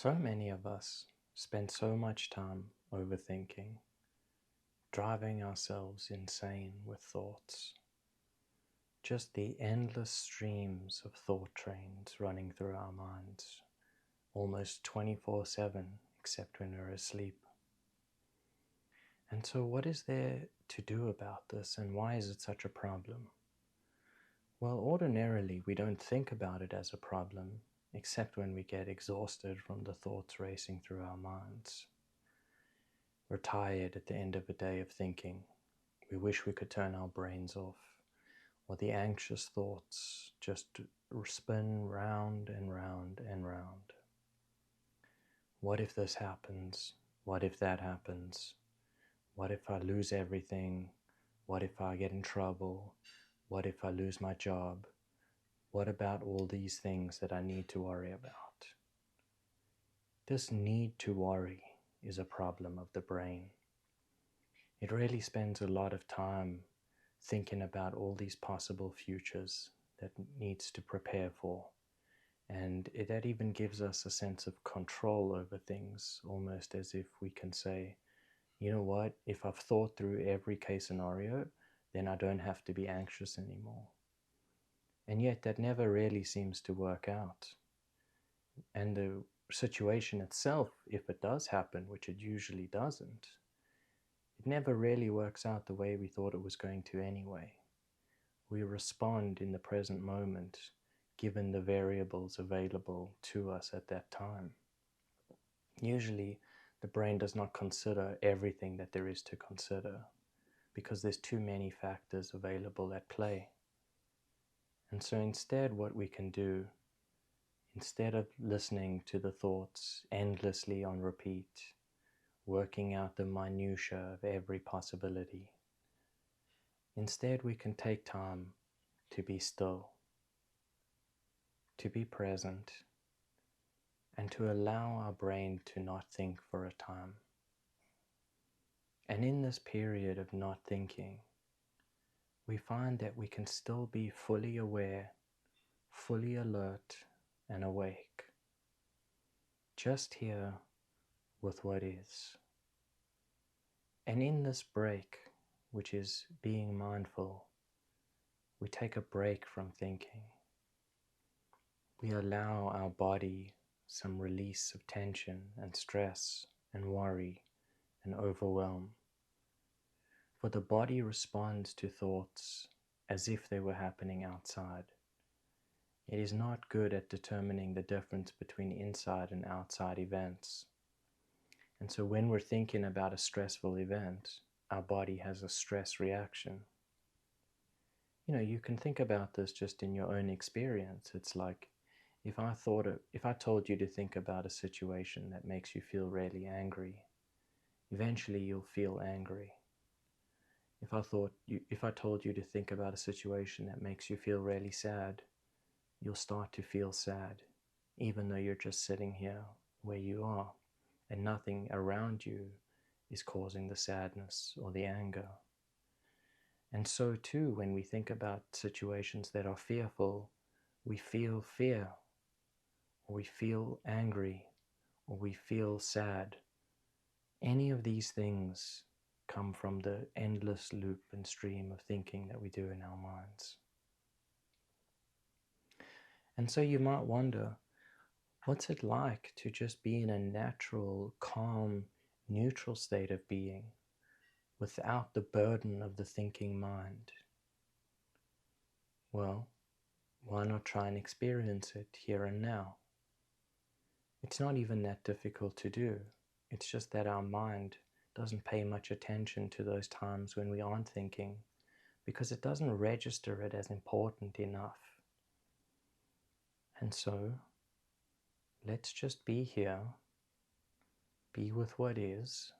So many of us spend so much time overthinking, driving ourselves insane with thoughts. Just the endless streams of thought trains running through our minds, almost 24/7, except when we're asleep. And so what is there to do about this, and why is it such a problem? Well, ordinarily we don't think about it as a problem, except when we get exhausted from the thoughts racing through our minds. We're tired at the end of a day of thinking. We wish we could turn our brains off, or the anxious thoughts just spin round and round and round. What if this happens? What if that happens? What if I lose everything? What if I get in trouble? What if I lose my job? What about all these things that I need to worry about? This need to worry is a problem of the brain. It really spends a lot of time thinking about all these possible futures that it needs to prepare for. And that even gives us a sense of control over things, almost as if we can say, you know what, if I've thought through every case scenario, then I don't have to be anxious anymore. And yet that never really seems to work out. And the situation itself, if it does happen, which it usually doesn't, it never really works out the way we thought it was going to anyway. We respond in the present moment, given the variables available to us at that time. Usually, the brain does not consider everything that there is to consider, because there's too many factors available at play. And so instead, what we can do, instead of listening to the thoughts endlessly on repeat, working out the minutiae of every possibility, instead we can take time to be still, to be present, and to allow our brain to not think for a time. And in this period of not thinking, we find that we can still be fully aware, fully alert and awake, just here with what is. And in this break, which is being mindful, we take a break from thinking. We allow our body some release of tension and stress and worry and overwhelm. For the body responds to thoughts as if they were happening outside. It is not good at determining the difference between inside and outside events. And so when we're thinking about a stressful event, our body has a stress reaction. You know, you can think about this just in your own experience. It's like if I told you to think about a situation that makes you feel really angry, eventually you'll feel angry. If I told you to think about a situation that makes you feel really sad, you'll start to feel sad, even though you're just sitting here where you are, and nothing around you is causing the sadness or the anger. And so too, when we think about situations that are fearful, we feel fear, or we feel angry, or we feel sad. Any of these things come from the endless loop and stream of thinking that we do in our minds. And so you might wonder, what's it like to just be in a natural, calm, neutral state of being without the burden of the thinking mind? Well, why not try and experience it here and now? It's not even that difficult to do. It's just that our mind doesn't pay much attention to those times when we aren't thinking, because it doesn't register it as important enough. And so, let's just be here, be with what is,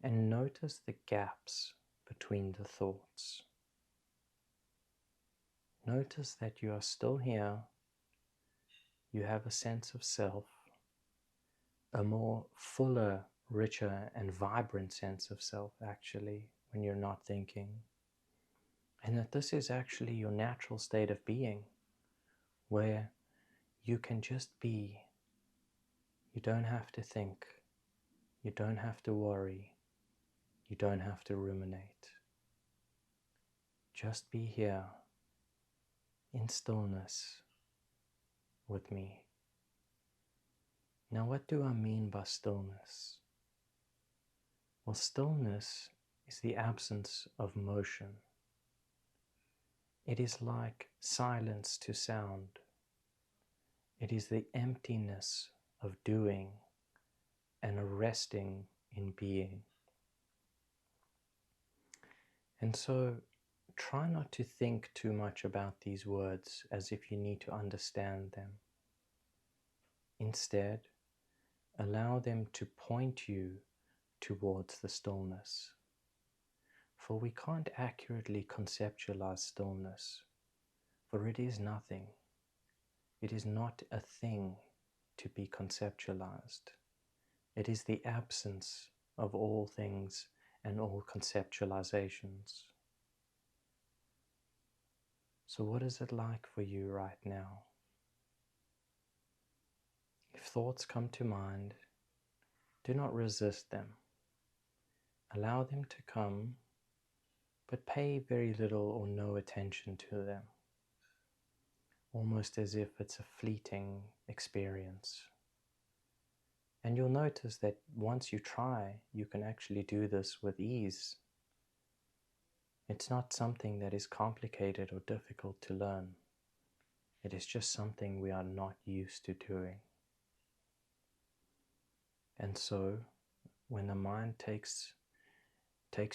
and notice the gaps between the thoughts. Notice that you are still here, you have a sense of self, a more fuller, richer, and vibrant sense of self actually when you're not thinking. And that this is actually your natural state of being, where you can just be You don't have to think. You don't have to worry. You don't have to ruminate. Just be here in stillness with me. Now, what do I mean by stillness? Well, stillness is the absence of motion. It is like silence to sound. It is the emptiness of doing and a resting in being. And so, try not to think too much about these words as if you need to understand them. Instead, allow them to point you towards the stillness. For we can't accurately conceptualize stillness, for it is nothing. It is not a thing to be conceptualized. It is the absence of all things and all conceptualizations. So what is it like for you right now? If thoughts come to mind, do not resist them. Allow them to come, but pay very little or no attention to them, almost as if it's a fleeting experience. And you'll notice that once you try, you can actually do this with ease. It's not something that is complicated or difficult to learn. It is just something we are not used to doing. And so, when the mind takes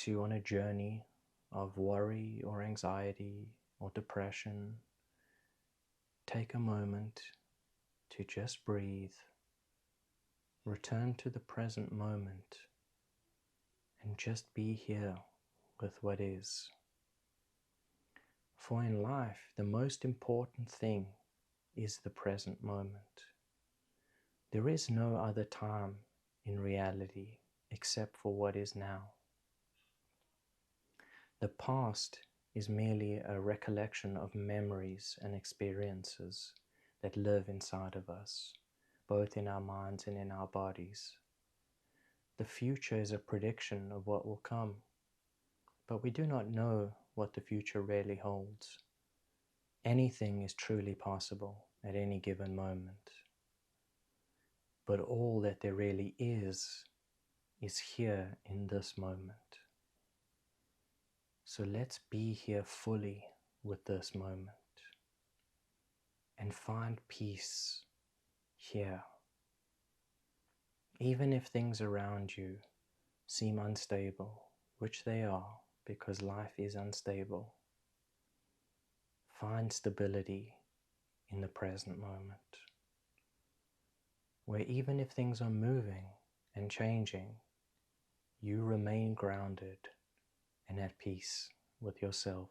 you on a journey of worry or anxiety or depression, take a moment to just breathe, return to the present moment, and just be here with what is. For in life, the most important thing is the present moment. There is no other time in reality except for what is now. The past is merely a recollection of memories and experiences that live inside of us, both in our minds and in our bodies. The future is a prediction of what will come, but we do not know what the future really holds. Anything is truly possible at any given moment, but all that there really is here in this moment. So let's be here fully with this moment and find peace here. Even if things around you seem unstable, which they are because life is unstable, find stability in the present moment, where even if things are moving and changing, you remain grounded and at peace with yourself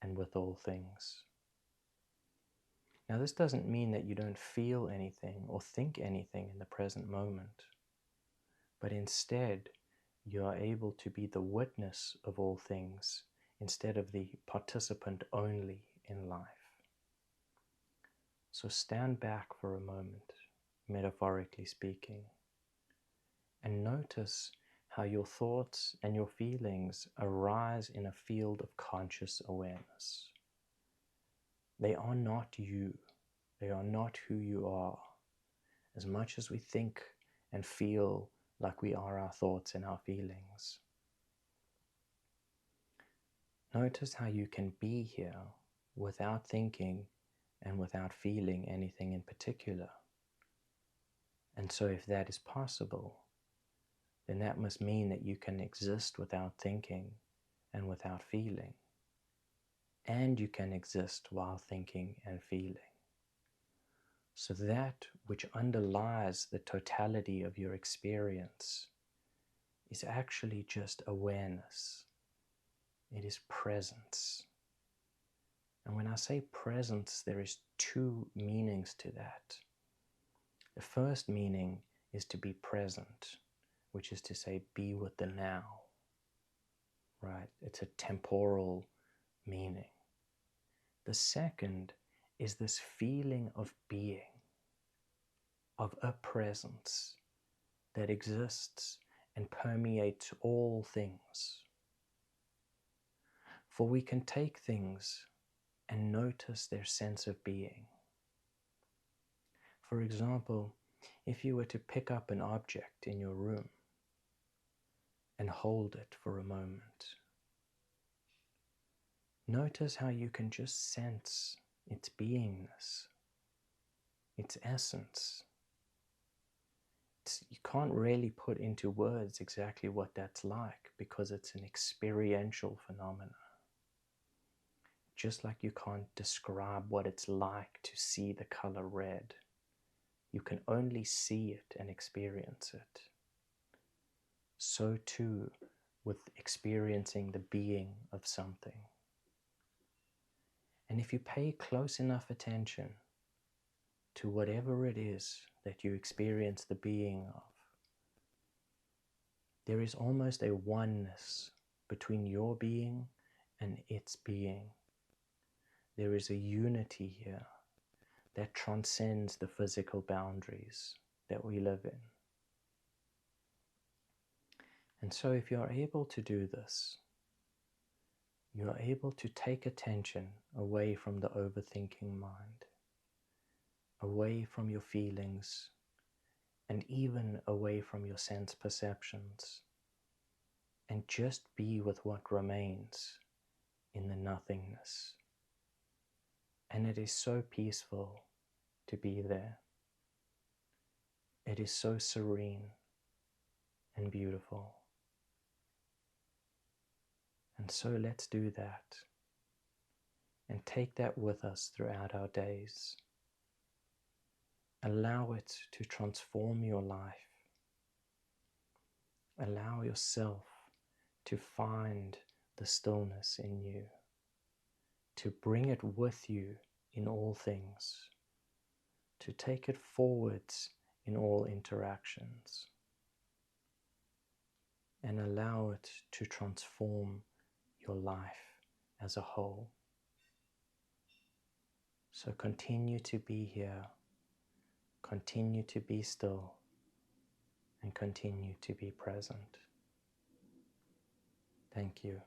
and with all things. Now, this doesn't mean that you don't feel anything or think anything in the present moment, but instead you are able to be the witness of all things instead of the participant only in life. So stand back for a moment, metaphorically speaking, and notice how your thoughts and your feelings arise in a field of conscious awareness. They are not you. They are not who you are. As much as we think and feel like we are our thoughts and our feelings. Notice how you can be here without thinking and without feeling anything in particular. And so if that is possible, then that must mean that you can exist without thinking and without feeling. And you can exist while thinking and feeling. So that which underlies the totality of your experience is actually just awareness. It is presence. And when I say presence, there is two meanings to that. The first meaning is to be present, which is to say be with the now. Right? It's a temporal meaning. The second is this feeling of being. of a presence that exists and permeates all things. For we can take things and notice their sense of being. For example, if you were to pick up an object in your room and hold it for a moment, notice how you can just sense its beingness, its essence. You can't really put into words exactly what that's like because it's an experiential phenomenon. Just like you can't describe what it's like to see the color red. You can only see it and experience it. So too with experiencing the being of something. And if you pay close enough attention to whatever it is that you experience the being of, there is almost a oneness between your being and its being. There is a unity here that transcends the physical boundaries that we live in. And so if you are able to do this, you are able to take attention away from the overthinking mind, away from your feelings, and even away from your sense perceptions, and just be with what remains in the nothingness. And it is so peaceful to be there. It is so serene and beautiful. And so let's do that and take that with us throughout our days. Allow it to transform your life. Allow yourself to find the stillness in you, to bring it with you in all things, to take it forwards in all interactions, and allow it to transform your life as a whole. So continue to be here, continue to be still, and continue to be present. Thank you.